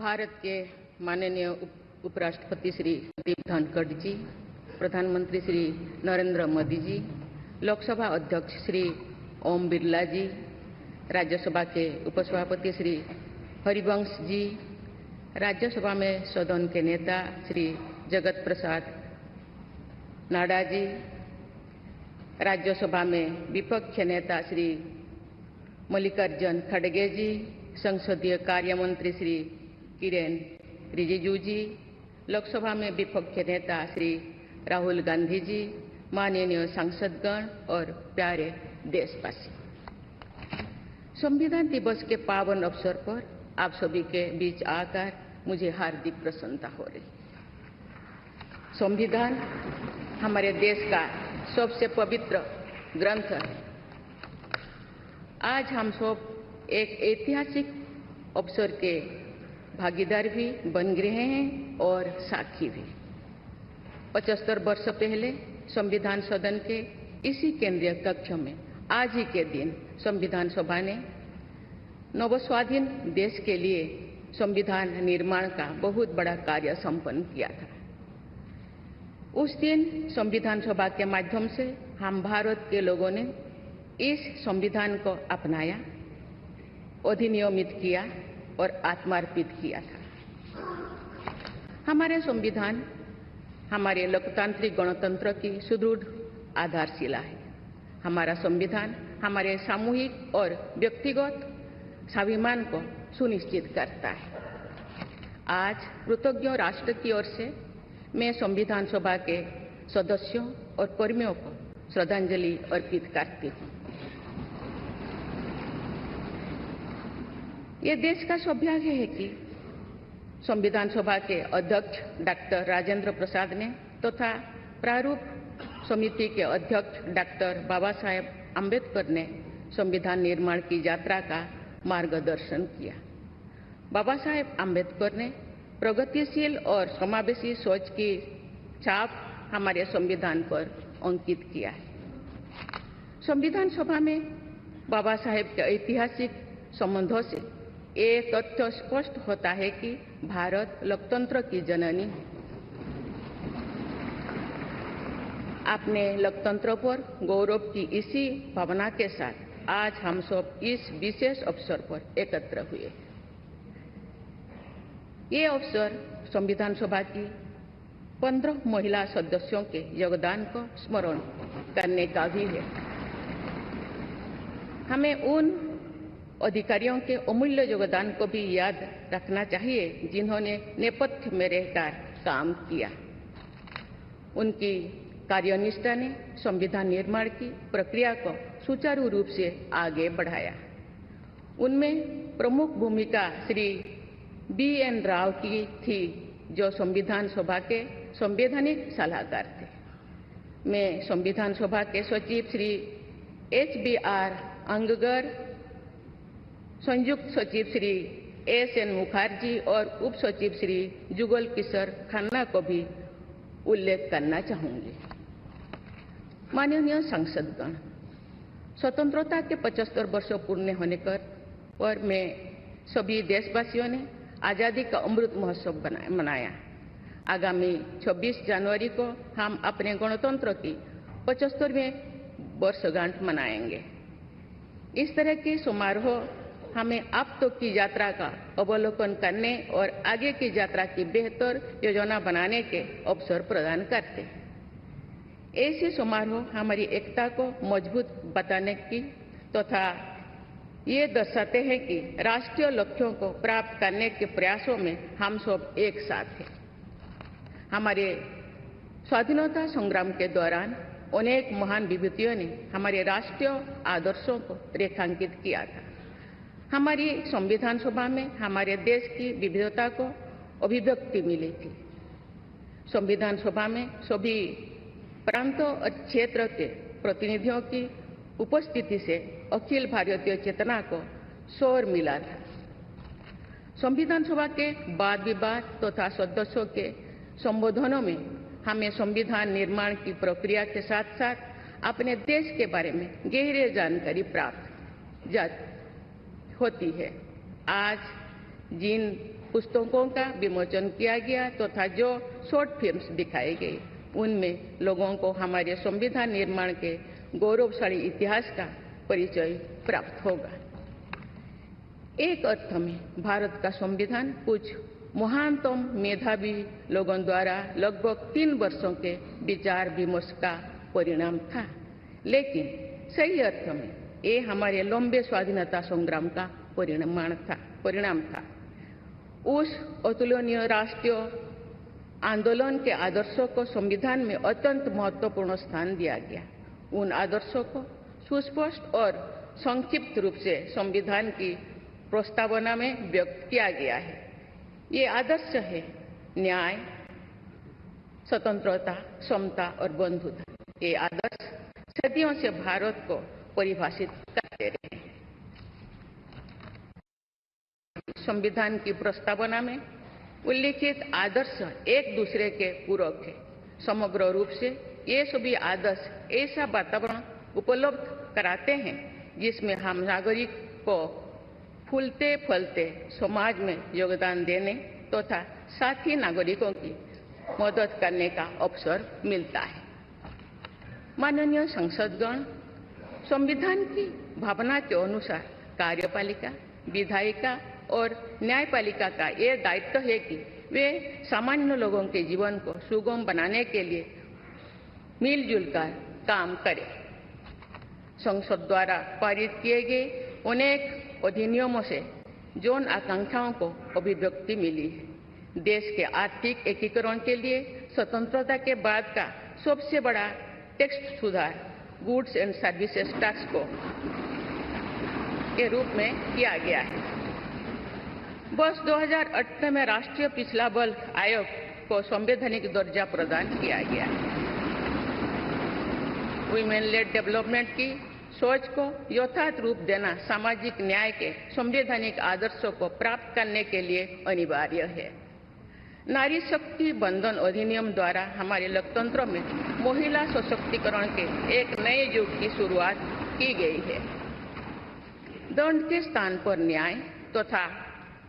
भारत के माननीय उपराष्ट्रपति श्री जगदीप धनखड़ जी, प्रधानमंत्री श्री नरेंद्र मोदी जी, लोकसभा अध्यक्ष श्री ओम बिरला जी, राज्यसभा के उपसभापति श्री हरिवंश जी, राज्यसभा में सदन के नेता श्री जगत प्रसाद नाडा जी, राज्यसभा में विपक्ष नेता श्री मल्लिकार्जुन खड़गे जी, संसदीय कार्य मंत्री श्री किरेन रिजिजू जी, लोकसभा में विपक्ष नेता श्री राहुल गांधी जी, माननीय सांसदगण और प्यारे देशवासी, संविधान दिवस के पावन अवसर पर आप सभी के बीच आकर मुझे हार्दिक प्रसन्नता हो रही। संविधान हमारे देश का सबसे पवित्र ग्रंथ है। आज हम सब एक ऐतिहासिक अवसर के भागीदार भी बन गए हैं और साक्षी भी। 75 वर्ष पहले संविधान सदन के इसी केंद्रीय कक्ष में आज ही के दिन संविधान सभा ने नवस्वाधीन देश के लिए संविधान निर्माण का बहुत बड़ा कार्य संपन्न किया था। उस दिन संविधान सभा के माध्यम से हम भारत के लोगों ने इस संविधान को अपनाया, अधिनियमित किया और आत्मार्पित किया था। हमारे संविधान हमारे लोकतांत्रिक गणतंत्र की सुदृढ़ आधारशिला है। हमारा संविधान हमारे सामूहिक और व्यक्तिगत स्वाभिमान को सुनिश्चित करता है। आज कृतज्ञ राष्ट्र की ओर से मैं संविधान सभा के सदस्यों और कर्मियों को श्रद्धांजलि अर्पित करती हूँ। ये देश का सौभाग्य है कि संविधान सभा के अध्यक्ष डॉक्टर राजेंद्र प्रसाद ने तथा प्रारूप समिति के अध्यक्ष डॉक्टर बाबा साहेब आम्बेडकर ने संविधान निर्माण की यात्रा का मार्गदर्शन किया। बाबा साहेब आम्बेडकर ने प्रगतिशील और समावेशी सोच की छाप हमारे संविधान पर अंकित किया है। संविधान सभा में बाबा साहेब के ऐतिहासिक संबंधों से एक तथ्य स्पष्ट होता है कि भारत लोकतंत्र की जननी है। अपने लोकतंत्र पर गौरव की इसी भावना के साथ आज हम सब इस विशेष अवसर पर एकत्र हुए। ये अवसर संविधान सभा की 15 महिला सदस्यों के योगदान को स्मरण करने का भी है। हमें उन अधिकारियों के अमूल्य योगदान को भी याद रखना चाहिए जिन्होंने नेपथ्य में रहकर काम किया। उनकी कार्यनिष्ठा ने संविधान निर्माण की प्रक्रिया को सुचारू रूप से आगे बढ़ाया। उनमें प्रमुख भूमिका श्री BN राव की थी, जो संविधान सभा के संवैधानिक सलाहकार थे। मैं संविधान सभा के सचिव श्री HBR अंगगर, संयुक्त सचिव श्री SN मुखर्जी और उप सचिव श्री जुगल किशोर खन्ना को भी उल्लेख करना चाहूंगी। माननीय सांसदगण, स्वतंत्रता के 75 वर्ष पूर्ण होने पर मैं सभी देशवासियों ने आज़ादी का अमृत महोत्सव मनाया। आगामी 26 जनवरी को हम अपने गणतंत्र की 75वें वर्षगांठ मनाएंगे। इस तरह के समारोह हमें अब तक की यात्रा का अवलोकन करने और आगे की यात्रा की बेहतर योजना बनाने के अवसर प्रदान करते हैं। ऐसे समारोह हमारी एकता को मजबूत बताने की तथा ये दर्शाते हैं कि राष्ट्रीय लक्ष्यों को प्राप्त करने के प्रयासों में हम सब एक साथ हैं। हमारे स्वाधीनता संग्राम के दौरान अनेक महान विभूतियों ने हमारे राष्ट्रीय आदर्शों को रेखांकित किया था। हमारी संविधान सभा में हमारे देश की विविधता को अभिव्यक्ति मिली थी। संविधान सभा में सभी प्रांतों और क्षेत्र के प्रतिनिधियों की उपस्थिति से अखिल भारतीय चेतना को स्वर मिला था। संविधान सभा के वाद विवाद तथा सदस्यों के संबोधनों में हमें संविधान निर्माण की प्रक्रिया के साथ साथ अपने देश के बारे में गहरी जानकारी प्राप्त होती है। आज जिन पुस्तकों का विमोचन किया गया तथा जो शॉर्ट फिल्म्स दिखाई गई उनमें लोगों को हमारे संविधान निर्माण के गौरवशाली इतिहास का परिचय प्राप्त होगा। एक अर्थ में भारत का संविधान कुछ महानतम मेधावी लोगों द्वारा लगभग 3 वर्षों के विचार विमर्श का परिणाम था, लेकिन सही अर्थ में ये हमारे लंबे स्वाधीनता संग्राम का परिणाम था। उस अतुलनीय राष्ट्रीय आंदोलन के आदर्शों को संविधान में अत्यंत महत्वपूर्ण स्थान दिया गया। उन आदर्शों को सुस्पष्ट और संक्षिप्त रूप से संविधान की प्रस्तावना में व्यक्त किया गया है। ये आदर्श है न्याय, स्वतंत्रता, समता और बंधुता। ये आदर्श सदियों से भारत को परिभाषित करते रहे हैं। संविधान की प्रस्तावना में उल्लिखित आदर्श एक दूसरे के पूरक है। समग्र रूप से ये सभी आदर्श ऐसा वातावरण उपलब्ध कराते हैं जिसमें हम नागरिक को फूलते फलते समाज में योगदान देने तथा साथी नागरिकों की मदद करने का अवसर मिलता है। माननीय संसदगण, संविधान की भावना के अनुसार कार्यपालिका, विधायिका और न्यायपालिका का यह दायित्व है कि वे सामान्य लोगों के जीवन को सुगम बनाने के लिए मिलजुल कर काम करें। संसद द्वारा पारित किए गए अनेक अधिनियमों से जन आकांक्षाओं को अभिव्यक्ति मिली है। देश के आर्थिक एकीकरण के लिए स्वतंत्रता के बाद का सबसे बड़ा टैक्स सुधार गुड्स एंड सर्विसेज टैक्स को के रूप में किया गया है। वर्ष 2018 में राष्ट्रीय पिछड़ा बल आयोग को संवैधानिक दर्जा प्रदान किया गया है। वुमेन लेड डेवलपमेंट की सोच को यथार्थ रूप देना सामाजिक न्याय के संवैधानिक आदर्शों को प्राप्त करने के लिए अनिवार्य है। नारी शक्ति बंधन अधिनियम द्वारा हमारे लोकतंत्र में महिला सशक्तिकरण के एक नए युग की शुरुआत की गई है। दंड के स्थान पर न्याय तथा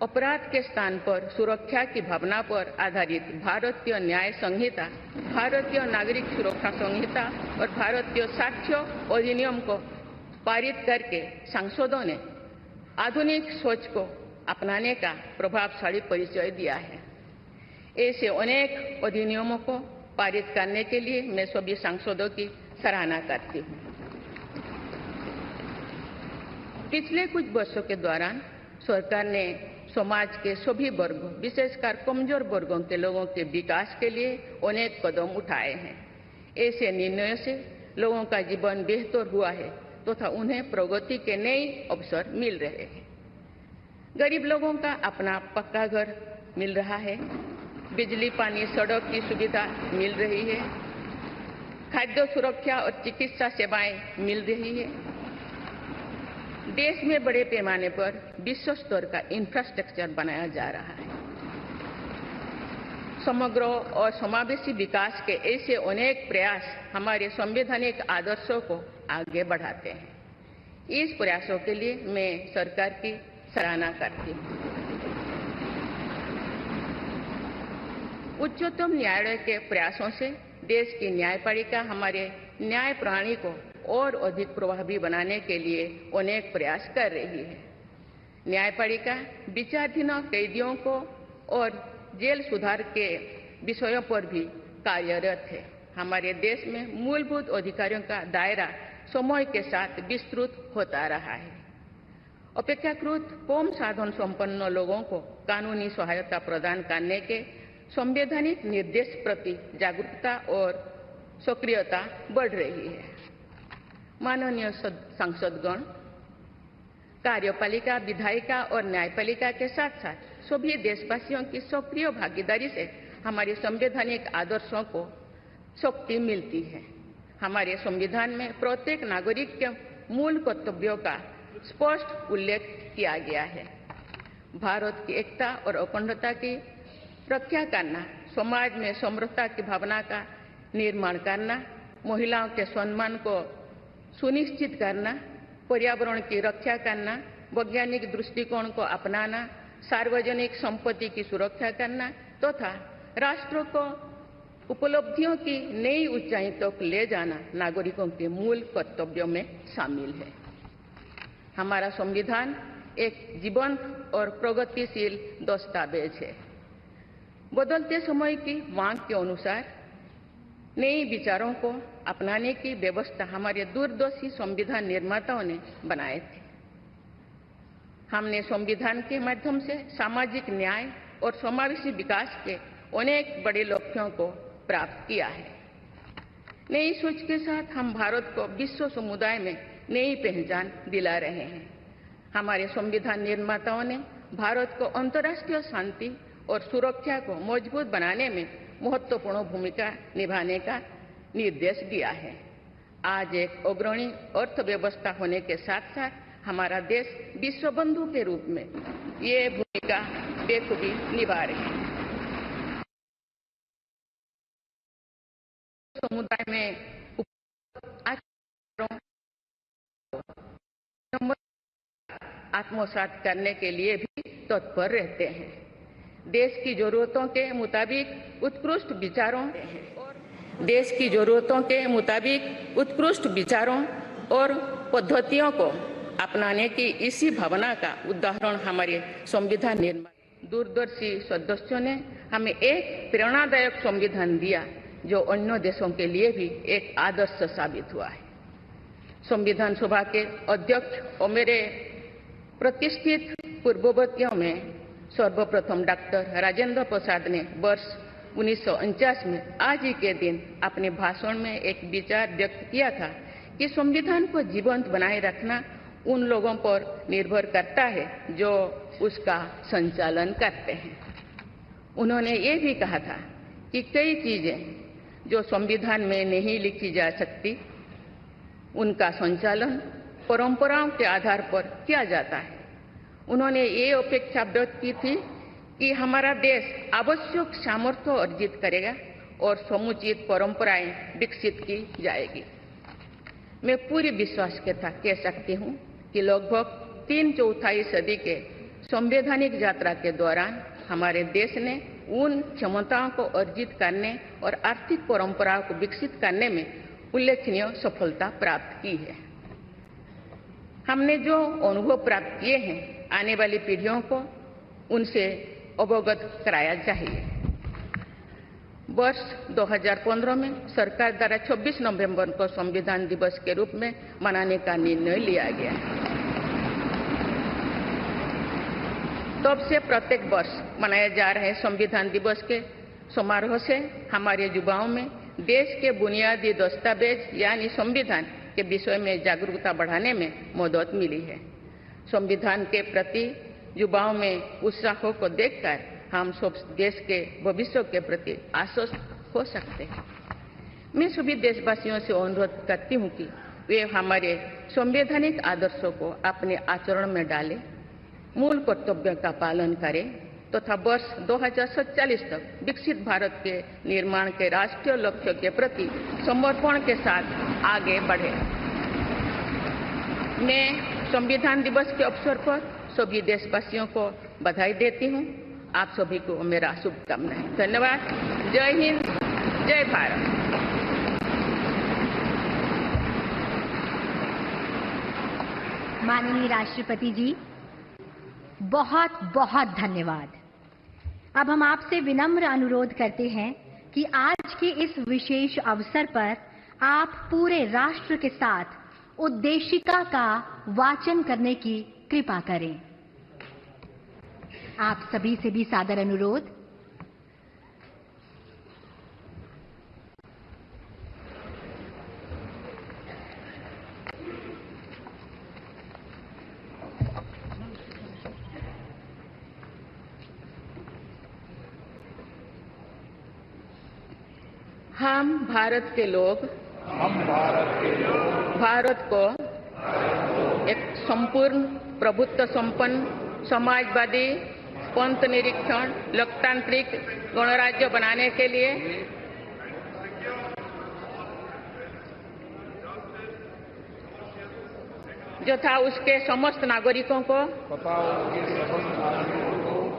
अपराध के स्थान पर सुरक्षा की भावना पर आधारित भारतीय न्याय संहिता, भारतीय नागरिक सुरक्षा संहिता और भारतीय साक्ष्य अधिनियम को पारित करके सांसदों ने आधुनिक सोच को अपनाने का प्रभावशाली परिचय दिया है। ऐसे अनेक अधिनियमों को पारित करने के लिए मैं सभी सांसदों की सराहना करती हूँ। पिछले कुछ वर्षों के दौरान सरकार ने समाज के सभी वर्गों, विशेषकर कमजोर वर्गों के लोगों के विकास के लिए अनेक कदम उठाए हैं। ऐसे निर्णयों से लोगों का जीवन बेहतर हुआ है तथा उन्हें प्रगति के नए अवसर मिल रहे हैं। गरीब लोगों का अपना पक्का घर मिल रहा है, बिजली, पानी, सड़क की सुविधा मिल रही है, खाद्य सुरक्षा और चिकित्सा सेवाएं मिल रही है। देश में बड़े पैमाने पर विश्व स्तर का इंफ्रास्ट्रक्चर बनाया जा रहा है। समग्र और समावेशी विकास के ऐसे अनेक प्रयास हमारे संवैधानिक आदर्शों को आगे बढ़ाते हैं। इस प्रयासों के लिए मैं सरकार की सराहना करती हूँ। उच्चतम न्यायालय के प्रयासों से देश की न्यायपालिका हमारे न्याय प्रणाली को और अधिक प्रभावी बनाने के लिए अनेक प्रयास कर रही है। न्यायपालिका विचाराधीन कैदियों को और जेल सुधार के विषयों पर भी कार्यरत है। हमारे देश में मूलभूत अधिकारों का दायरा समय के साथ विस्तृत होता रहा है। अपेक्षाकृत कम साधन संपन्न लोगों को कानूनी सहायता प्रदान करने के संवैधानिक निर्देश प्रति जागरूकता और सक्रियता बढ़ रही है। माननीय सांसदगण, कार्यपालिका, विधायिका और न्यायपालिका के साथ साथ सभी देशवासियों की सक्रिय भागीदारी से हमारे संवैधानिक आदर्शों को शक्ति मिलती है। हमारे संविधान में प्रत्येक नागरिक के मूल कर्तव्यों का स्पष्ट उल्लेख किया गया है। भारत की एकता और अखंडता की रक्षा करना, समाज में समरसता की भावना का निर्माण करना, महिलाओं के सम्मान को सुनिश्चित करना, पर्यावरण की रक्षा करना, वैज्ञानिक दृष्टिकोण को अपनाना, सार्वजनिक संपत्ति की सुरक्षा करना तथा राष्ट्र को उपलब्धियों की नई ऊंचाई तक ले जाना नागरिकों के मूल कर्तव्यों में शामिल है। हमारा संविधान एक जीवंत और प्रगतिशील दस्तावेज है। बदलते समय की मांग के अनुसार नए विचारों को अपनाने की व्यवस्था हमारे दूरदर्शी संविधान निर्माताओं ने बनाए थे। हमने संविधान के माध्यम से सामाजिक न्याय और समावेशी विकास के अनेक बड़े लक्ष्यों को प्राप्त किया है। नई सोच के साथ हम भारत को विश्व समुदाय में नई पहचान दिला रहे हैं। हमारे संविधान निर्माताओं ने भारत को अंतर्राष्ट्रीय शांति और सुरक्षा को मजबूत बनाने में महत्वपूर्ण भूमिका निभाने का निर्देश दिया है। आज एक अग्रणी अर्थव्यवस्था होने के साथ साथ हमारा देश विश्व बंधु के रूप में ये भूमिका बेखूबी निभा रहे हैं। समुदाय में आत्मसात करने के लिए भी तत्पर रहते हैं। देश की जरूरतों के मुताबिक उत्कृष्ट विचारों और पद्धतियों को अपनाने की इसी भावना का उदाहरण हमारे संविधान निर्माता दूरदर्शी सदस्यों ने हमें एक प्रेरणादायक संविधान दिया जो अन्य देशों के लिए भी एक आदर्श साबित हुआ है। संविधान सभा के अध्यक्ष और मेरे प्रतिष्ठित पूर्ववर्तियों में सर्वप्रथम डॉक्टर राजेंद्र प्रसाद ने वर्ष 1949 में आज ही के दिन अपने भाषण में एक विचार व्यक्त किया था कि संविधान को जीवंत बनाए रखना उन लोगों पर निर्भर करता है जो उसका संचालन करते हैं। उन्होंने ये भी कहा था कि कई चीजें जो संविधान में नहीं लिखी जा सकती, उनका संचालन परंपराओं के आधार पर किया जाता है। उन्होंने ये अपेक्षा व्यक्त की थी कि हमारा देश आवश्यक सामर्थ्य अर्जित करेगा और समुचित परंपराएं विकसित की जाएगी। मैं पूरी विश्वास के साथ कह सकती हूं कि लगभग 3/4 सदी के संवैधानिक यात्रा के दौरान हमारे देश ने उन क्षमताओं को अर्जित करने और आर्थिक परंपराओं को विकसित करने में उल्लेखनीय सफलता प्राप्त की है। हमने जो अनुभव प्राप्त किए हैं, आने वाली पीढ़ियों को उनसे अवगत कराया चाहिए। वर्ष 2015 में सरकार द्वारा 26 नवंबर को संविधान दिवस के रूप में मनाने का निर्णय लिया गया है। तब से प्रत्येक वर्ष मनाए जा रहे संविधान दिवस के समारोह से हमारे युवाओं में देश के बुनियादी दस्तावेज यानी संविधान के विषय में जागरूकता बढ़ाने में मदद मिली है। संविधान के प्रति युवाओं में उत्साह को देखकर हम सब देश के भविष्य के प्रति आश्वस्त हो सकते हैं। मैं सभी देशवासियों से अनुरोध करती हूं कि वे हमारे संवैधानिक आदर्शों को अपने आचरण में डालें, मूल कर्तव्यों का पालन करें तथा वर्ष 2047 तक विकसित भारत के निर्माण के राष्ट्रीय लक्ष्य के प्रति समर्पण के साथ आगे बढ़े। मैं संविधान दिवस के अवसर पर सभी देशवासियों को बधाई देती हूं। आप सभी को मेरा शुभकामनाएं। धन्यवाद। जय हिंद, जय भारत। माननीय राष्ट्रपति जी, बहुत बहुत धन्यवाद। अब हम आपसे विनम्र अनुरोध करते हैं कि आज के इस विशेष अवसर पर आप पूरे राष्ट्र के साथ उद्देशिका का वाचन करने की कृपा करें। आप सभी से भी सादर अनुरोध। हम भारत के लोग भारत को एक संपूर्ण प्रभुत्व संपन्न समाजवादी पंथ निरीक्षण लोकतांत्रिक गणराज्य बनाने के लिए तथा उसके समस्त नागरिकों को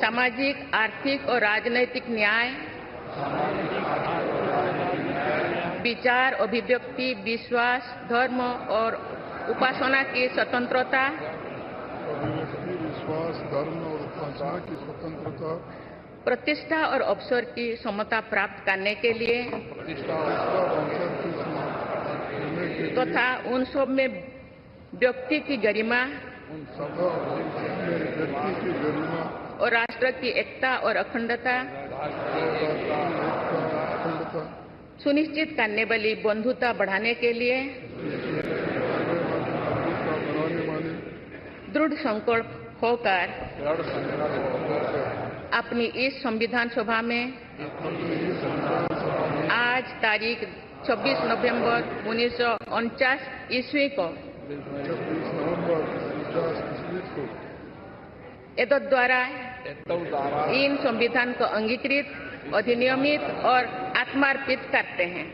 सामाजिक, आर्थिक और राजनैतिक न्याय, विचार, अभिव्यक्ति, विश्वास, धर्म और उपासना की स्वतंत्रता, विश्वास, धर्म और उपासना की स्वतंत्रता, प्रतिष्ठा और अवसर की समता प्राप्त करने के लिए तथा उन सब में व्यक्ति की गरिमा और राष्ट्र की एकता और अखंडता सुनिश्चित करने वाली बंधुता बढ़ाने के लिए दृढ़ संकल्प होकर अपनी इस संविधान सभा में आज तारीख 26 नवंबर 1949 ईस्वी को एतद द्वारा इन संविधान को अंगीकृत, अधिनियमित और आत्मार्पित करते हैं।